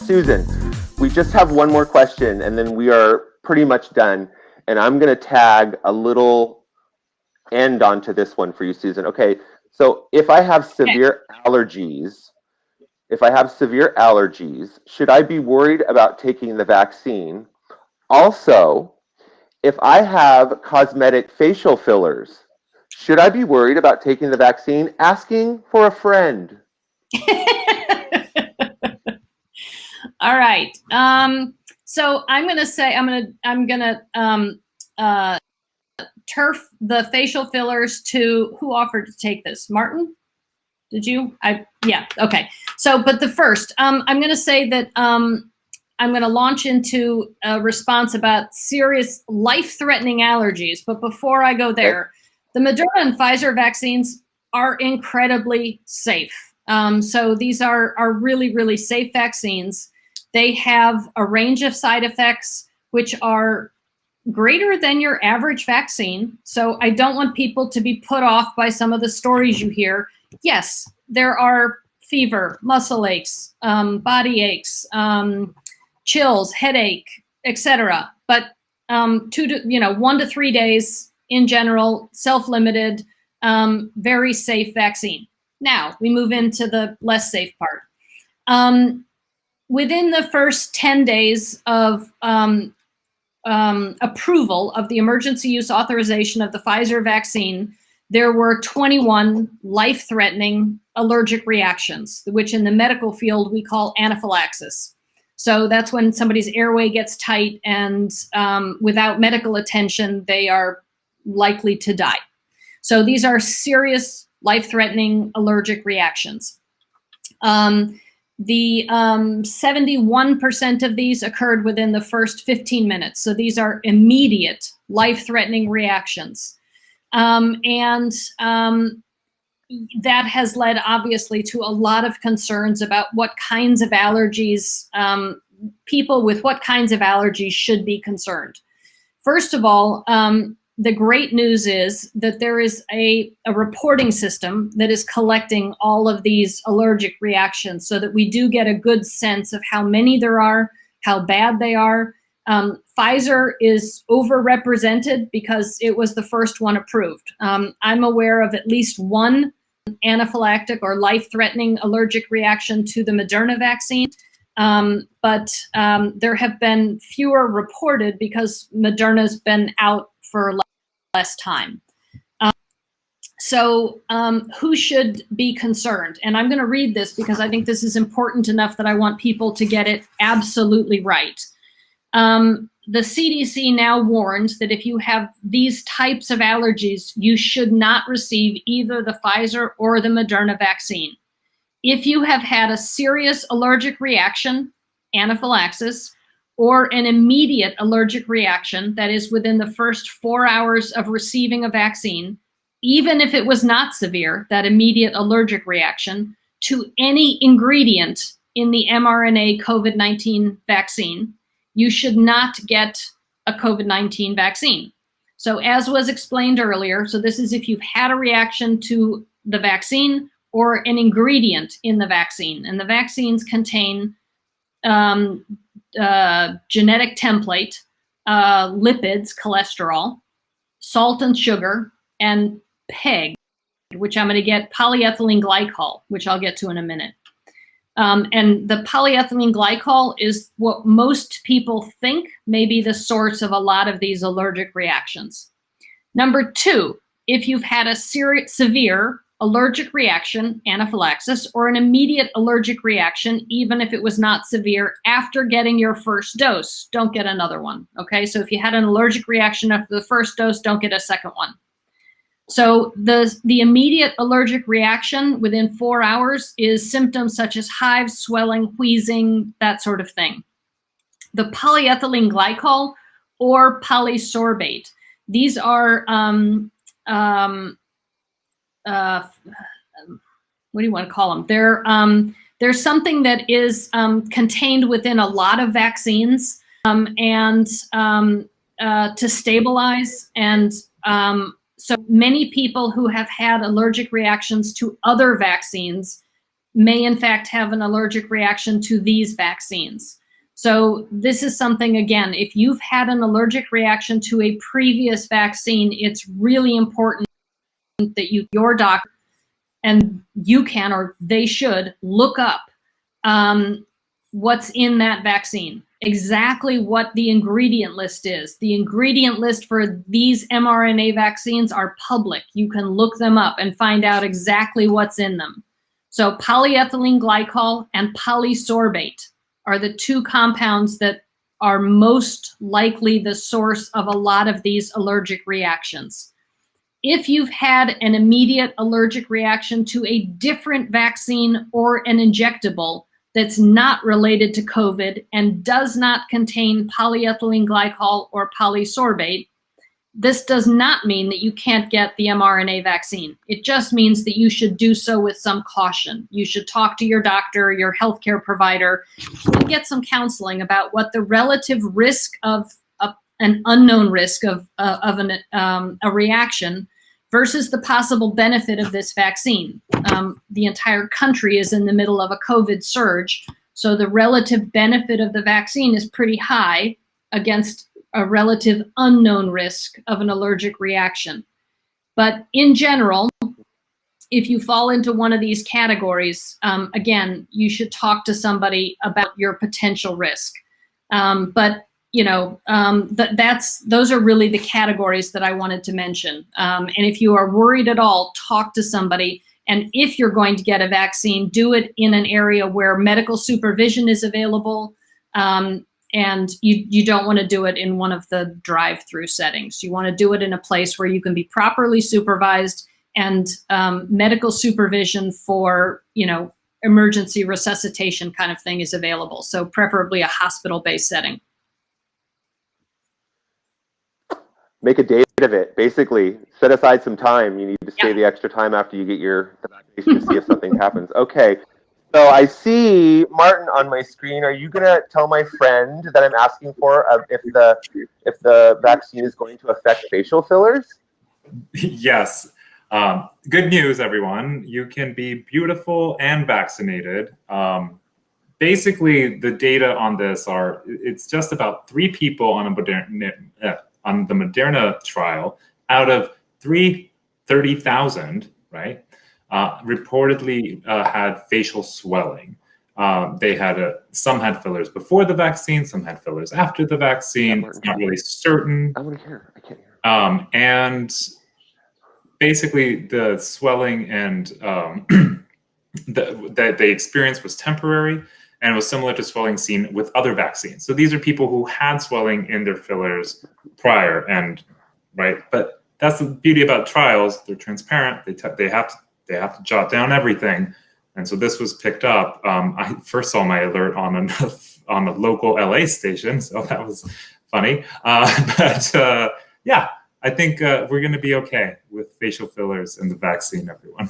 Susan, we just have one more question and then we are pretty much done. And I'm going to tag a little end onto this one for you, Susan. Okay, so if I have severe allergies, should I be worried about taking the vaccine? Also, if I have cosmetic facial fillers, should I be worried about taking the vaccine? Asking for a friend. All right. So I'm going to say I'm going to turf the facial fillers to who offered to take this. Martin, did you? Yeah. Okay. So, but the first, I'm going to say that I'm going to launch into a response about serious life-threatening allergies. But before I go there, the Moderna and Pfizer vaccines are incredibly safe. So these are really, really safe vaccines. They have a range of side effects which are greater than your average vaccine. So I don't want people to be put off by some of the stories you hear. Yes, there are fever, muscle aches, body aches, chills, headache, etc. But 1 to 3 days in general, self-limited, very safe vaccine. Now we move into the less safe part. Within the first 10 days of approval of the emergency use authorization of the Pfizer vaccine, there were 21 life-threatening allergic reactions, which in the medical field we call anaphylaxis. So that's when somebody's airway gets tight and without medical attention, they are likely to die. So these are serious life-threatening allergic reactions. The 71% of these occurred within the first 15 minutes. So these are immediate life-threatening reactions. That has led obviously to a lot of concerns about what kinds of allergies, people with what kinds of allergies should be concerned. First of all, the great news is that there is a reporting system that is collecting all of these allergic reactions so that we do get a good sense of how many there are, how bad they are. Pfizer is overrepresented because it was the first one approved. I'm aware of at least one anaphylactic or life-threatening allergic reaction to the Moderna vaccine, but there have been fewer reported because Moderna's been out for less time. So who should be concerned? And I'm going to read this because I think this is important enough that I want people to get it absolutely right. The CDC now warns that if you have these types of allergies, you should not receive either the Pfizer or the Moderna vaccine. If you have had a serious allergic reaction, anaphylaxis, or an immediate allergic reaction, that is within the first 4 hours of receiving a vaccine, even if it was not severe, that immediate allergic reaction, to any ingredient in the mRNA COVID-19 vaccine, you should not get a COVID-19 vaccine. So as was explained earlier, so this is if you've had a reaction to the vaccine or an ingredient in the vaccine, and the vaccines contain genetic template, lipids, cholesterol, salt and sugar, and PEG, which I'm going to get polyethylene glycol, which I'll get to in a minute. And the polyethylene glycol is what most people think may be the source of a lot of these allergic reactions. Number two, if you've had a severe allergic reaction, anaphylaxis, or an immediate allergic reaction, even if it was not severe, after getting your first dose, don't get another one, okay? So if you had an allergic reaction after the first dose, don't get a second one. So the immediate allergic reaction within 4 hours is symptoms such as hives, swelling, wheezing, that sort of thing. The polyethylene glycol or polysorbate, these are what do you want to call them? They're something that is contained within a lot of vaccines and to stabilize. And so many people who have had allergic reactions to other vaccines may in fact have an allergic reaction to these vaccines. So this is something, again, if you've had an allergic reaction to a previous vaccine, it's really important that your doctor, and you can, or they should, look up what's in that vaccine, exactly what the ingredient list is. The ingredient list for these mRNA vaccines are public. You can look them up and find out exactly what's in them. So polyethylene glycol and polysorbate are the two compounds that are most likely the source of a lot of these allergic reactions. If you've had an immediate allergic reaction to a different vaccine or an injectable that's not related to COVID and does not contain polyethylene glycol or polysorbate, this does not mean that you can't get the mRNA vaccine. It just means that you should do so with some caution. You should talk to your doctor, your healthcare provider, and get some counseling about what the relative risk of an unknown risk of a reaction versus the possible benefit of this vaccine. The entire country is in the middle of a COVID surge, so the relative benefit of the vaccine is pretty high against a relative unknown risk of an allergic reaction. But in general, if you fall into one of these categories, again, you should talk to somebody about your potential risk. But you know, those are really the categories that I wanted to mention. And if you are worried at all, talk to somebody. And if you're going to get a vaccine, do it in an area where medical supervision is available. And you don't want to do it in one of the drive-through settings. You want to do it in a place where you can be properly supervised and medical supervision for, you know, emergency resuscitation kind of thing is available. So preferably a hospital-based setting. Make a date of it. Basically, set aside some time. You need to stay the extra time after you get the vaccination to see if something happens. Okay. So I see Martin on my screen. Are you gonna tell my friend that I'm asking for if the vaccine is going to affect facial fillers? Yes. Good news, everyone. You can be beautiful and vaccinated. Basically, the data on this it's just about 3 people on the Moderna trial out of 30,000, right? Reportedly had facial swelling. They had some had fillers before the vaccine, some had fillers after the vaccine. It's not really certain. I want to hear. I can't hear. And basically, the swelling and that they experienced was temporary, and it was similar to swelling seen with other vaccines. So these are people who had swelling in their fillers prior, and right. But that's the beauty about trials; they're transparent. They have to jot down everything, and so this was picked up. I first saw my alert on a local LA station, so that was funny. But yeah, I think we're going to be okay with facial fillers and the vaccine, everyone.